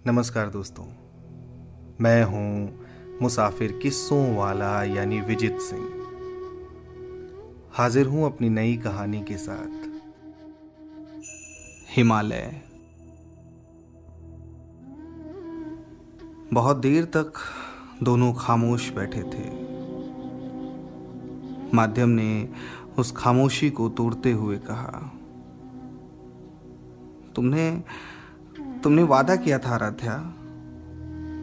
नमस्कार दोस्तों, मैं हूं मुसाफिर किस्सों वाला यानी विजित सिंह। हाजिर हूं अपनी नई कहानी के साथ। हिमालय। बहुत देर तक दोनों खामोश बैठे थे। माध्यम ने उस खामोशी को तोड़ते हुए कहा, तुमने वादा किया था आराध्या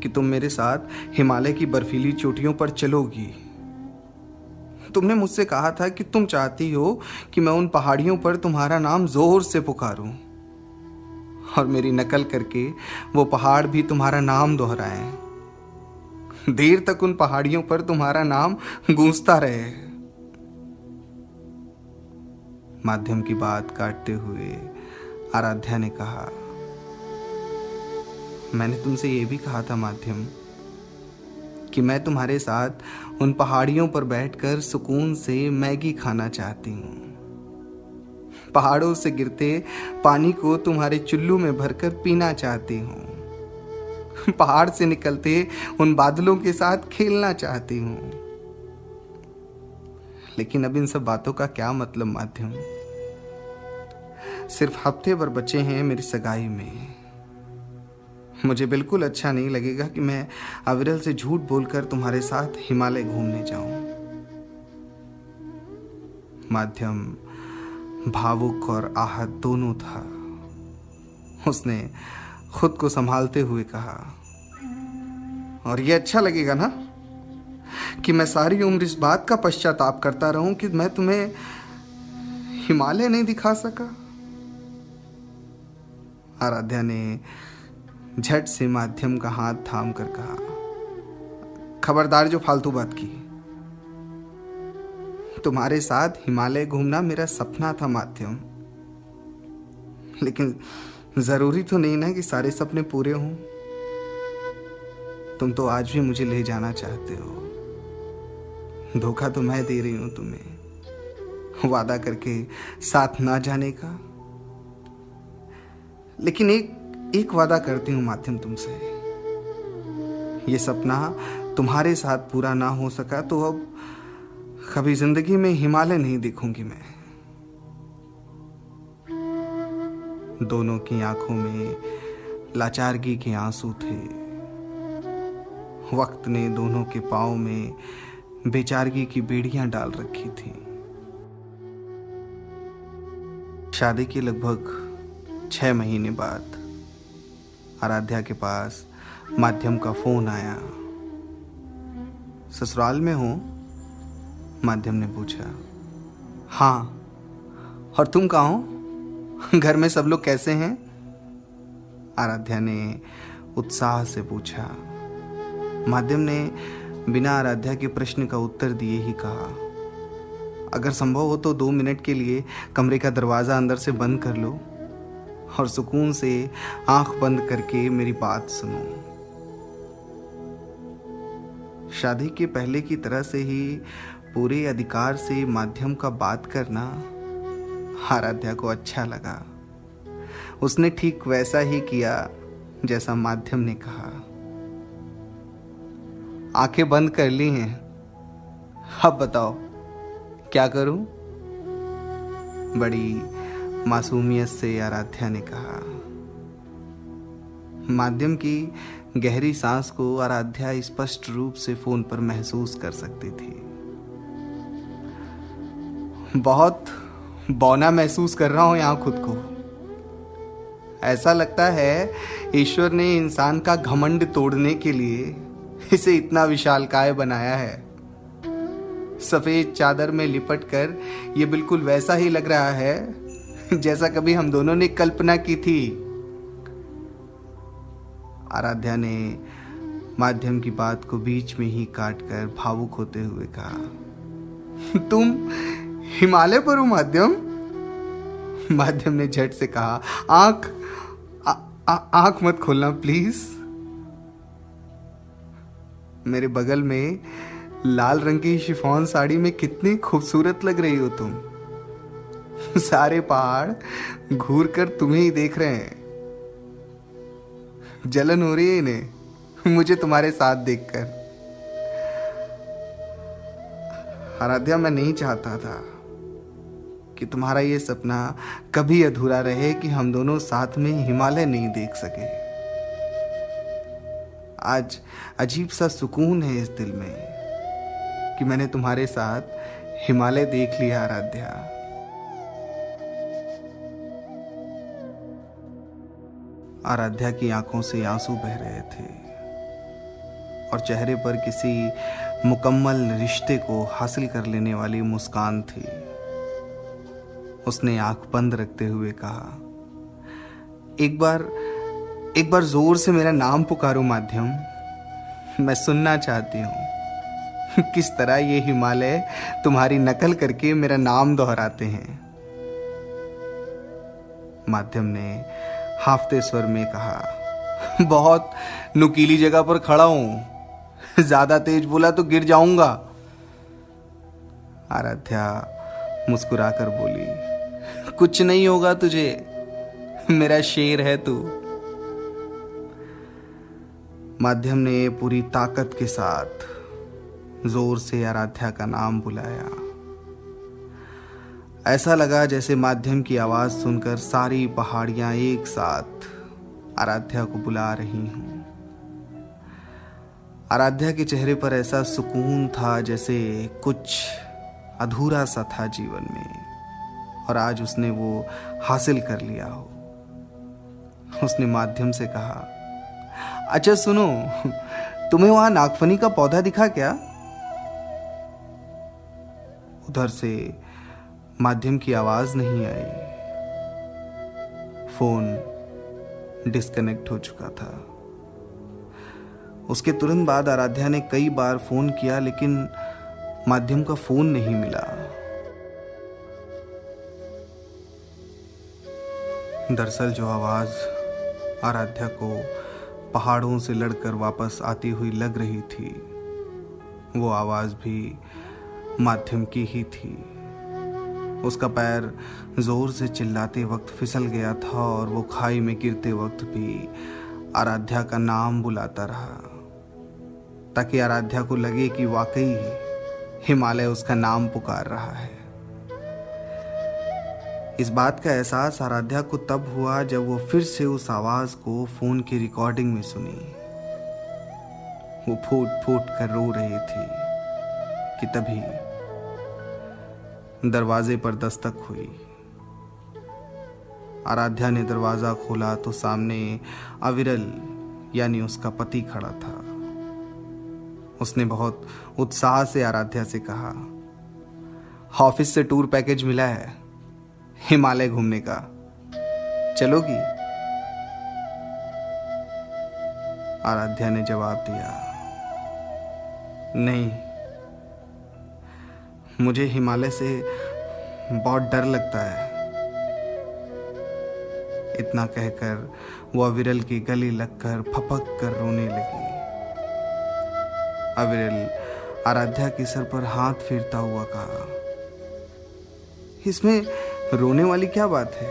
कि तुम मेरे साथ हिमालय की बर्फीली चोटियों पर चलोगी। तुमने मुझसे कहा था कि तुम चाहती हो कि मैं उन पहाड़ियों पर तुम्हारा नाम जोर से पुकारूं और मेरी नकल करके वो पहाड़ भी तुम्हारा नाम दोहराएं। देर तक उन पहाड़ियों पर तुम्हारा नाम गूंजता रहे। माध्यम की बात काटते हुए आराध्या ने कहा, मैंने तुमसे ये भी कहा था माध्यम कि मैं तुम्हारे साथ उन पहाड़ियों पर बैठकर सुकून से मैगी खाना चाहती हूँ। पहाड़ों से गिरते पानी को तुम्हारे चुल्लू में भरकर पीना चाहती हूँ। पहाड़ से निकलते उन बादलों के साथ खेलना चाहती हूँ। लेकिन अब इन सब बातों का क्या मतलब माध्यम? सिर्फ हफ्ते भर बचे हैं मेरी सगाई में। मुझे बिल्कुल अच्छा नहीं लगेगा कि मैं अविरल से झूठ बोलकर तुम्हारे साथ हिमालय घूमने जाऊं। माध्यम भावुक और आहत दोनों था। उसने खुद को संभालते हुए कहा, और ये अच्छा लगेगा ना कि मैं सारी उम्र इस बात का पश्चाताप करता रहूं कि मैं तुम्हें हिमालय नहीं दिखा सका। आराध्या ने झट से माध्यम का हाथ थाम कर कहा, खबरदार जो फालतू बात की। तुम्हारे साथ हिमालय घूमना मेरा सपना था माध्यम, लेकिन जरूरी तो नहीं ना कि सारे सपने पूरे हों। तुम तो आज भी मुझे ले जाना चाहते हो। धोखा तो मैं दे रही हूं तुम्हें, वादा करके साथ ना जाने का। लेकिन एक वादा करती हूं माध्यम तुमसे, ये सपना तुम्हारे साथ पूरा ना हो सका तो अब कभी जिंदगी में हिमालय नहीं देखूंगी मैं। दोनों की आंखों में लाचारगी के आंसू थे। वक्त ने दोनों के पांव में बेचारगी की बेड़ियां डाल रखी थी। शादी के लगभग 6 महीने बाद आराध्या के पास माध्यम का फोन आया। ससुराल में हो? माध्यम ने पूछा। हाँ, और तुम कहाँ हो? घर में सब लोग कैसे हैं? आराध्या ने उत्साह से पूछा। माध्यम ने बिना आराध्या के प्रश्न का उत्तर दिए ही कहा, अगर संभव हो तो 2 मिनट के लिए कमरे का दरवाजा अंदर से बंद कर लो और सुकून से आंख बंद करके मेरी बात सुनो। शादी के पहले की तरह से ही पूरे अधिकार से माध्यम का बात करना आराध्या को अच्छा लगा। उसने ठीक वैसा ही किया जैसा माध्यम ने कहा। आंखें बंद कर ली हैं, अब बताओ क्या करूं? बड़ी मासूमियत से आराध्या ने कहा। माध्यम की गहरी सांस को आराध्या स्पष्ट रूप से फोन पर महसूस कर सकती थी। बहुत बौना महसूस कर रहा हूं यहां खुद को। ऐसा लगता है ईश्वर ने इंसान का घमंड तोड़ने के लिए इसे इतना विशालकाय बनाया है। सफेद चादर में लिपट कर ये बिल्कुल वैसा ही लग रहा है जैसा कभी हम दोनों ने कल्पना की थी। आराध्या ने माध्यम की बात को बीच में ही काटकर भावुक होते हुए कहा, तुम हिमालय पर हो माध्यम? माध्यम ने झट से कहा, आंख मत खोलना प्लीज। मेरे बगल में लाल रंग की शिफॉन साड़ी में कितनी खूबसूरत लग रही हो तुम। सारे पहाड़ घूर कर तुम्हें ही देख रहे हैं। जलन हो रही है इन्हें मुझे तुम्हारे साथ देखकर। आराध्या, मैं नहीं चाहता था कि तुम्हारा ये सपना कभी अधूरा रहे कि हम दोनों साथ में हिमालय नहीं देख सके। आज अजीब सा सुकून है इस दिल में कि मैंने तुम्हारे साथ हिमालय देख लिया। आराध्या, आराध्या की आंखों से आंसू बह रहे थे और चेहरे पर किसी मुकम्मल रिश्ते को हासिल कर लेने वाली मुस्कान थी। उसने आंख बंद रखते हुए कहा, एक बार जोर से मेरा नाम पुकारो माध्यम, मैं सुनना चाहती हूं किस तरह ये हिमालय तुम्हारी नकल करके मेरा नाम दोहराते हैं। माध्यम ने हाफते स्वर में कहा, बहुत नुकीली जगह पर खड़ा हूं, ज्यादा तेज बोला तो गिर जाऊंगा। आराध्या मुस्कुराकर बोली, कुछ नहीं होगा तुझे, मेरा शेर है तू। माध्यम ने पूरी ताकत के साथ जोर से आराध्या का नाम बुलाया। ऐसा लगा जैसे माध्यम की आवाज सुनकर सारी पहाड़ियां एक साथ आराध्या को बुला रही हूं। आराध्या के चेहरे पर ऐसा सुकून था जैसे कुछ अधूरा सा था जीवन में और आज उसने वो हासिल कर लिया हो। उसने माध्यम से कहा, अच्छा सुनो, तुम्हें वहां नागफनी का पौधा दिखा क्या? उधर से माध्यम की आवाज नहीं आई। फोन डिस्कनेक्ट हो चुका था। उसके तुरंत बाद आराध्या ने कई बार फोन किया लेकिन माध्यम का फोन नहीं मिला। दरअसल जो आवाज आराध्या को पहाड़ों से लड़कर वापस आती हुई लग रही थी, वो आवाज भी माध्यम की ही थी। उसका पैर जोर से चिल्लाते वक्त फिसल गया था और वो खाई में गिरते वक्त भी आराध्या का नाम बुलाता रहा ताकि आराध्या को लगे कि वाकई हिमालय उसका नाम पुकार रहा है। इस बात का एहसास आराध्या को तब हुआ जब वो फिर से उस आवाज को फोन की रिकॉर्डिंग में सुनी। वो फूट फूट कर रो रही थी कि तभी दरवाजे पर दस्तक हुई। आराध्या ने दरवाजा खोला तो सामने अविरल यानी उसका पति खड़ा था। उसने बहुत उत्साह से आराध्या से कहा, ऑफिस से टूर पैकेज मिला है हिमालय घूमने का, चलोगी? आराध्या ने जवाब दिया, नहीं, मुझे हिमालय से बहुत डर लगता है। इतना कहकर वो अविरल की गले लगकर फपक कर रोने लगी। अविरल आराध्या के सर पर हाथ फेरता हुआ कहा, इसमें रोने वाली क्या बात है?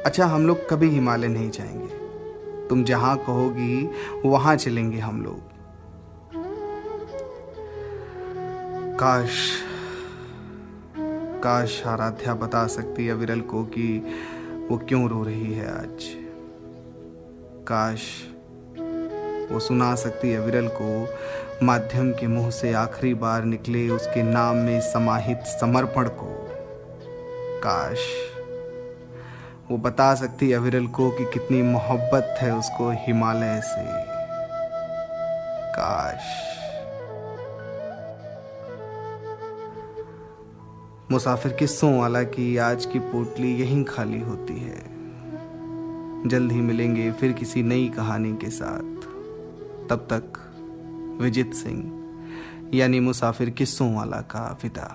अच्छा, हम लोग कभी हिमालय नहीं जाएंगे, तुम जहां कहोगी वहां चलेंगे हम लोग। काश आराध्या बता सकती अविरल को कि वो क्यों रो रही है आज। काश वो सुना सकती अविरल को माध्यम के मुंह से आखिरी बार निकले उसके नाम में समाहित समर्पण को। काश वो बता सकती अविरल को कि कितनी मोहब्बत है उसको हिमालय से। काश। मुसाफिर किस्सों वाला की आज की पोटली यहीं खाली होती है। जल्द ही मिलेंगे फिर किसी नई कहानी के साथ। तब तक विजित सिंह यानी मुसाफिर किस्सों वाला का विदा।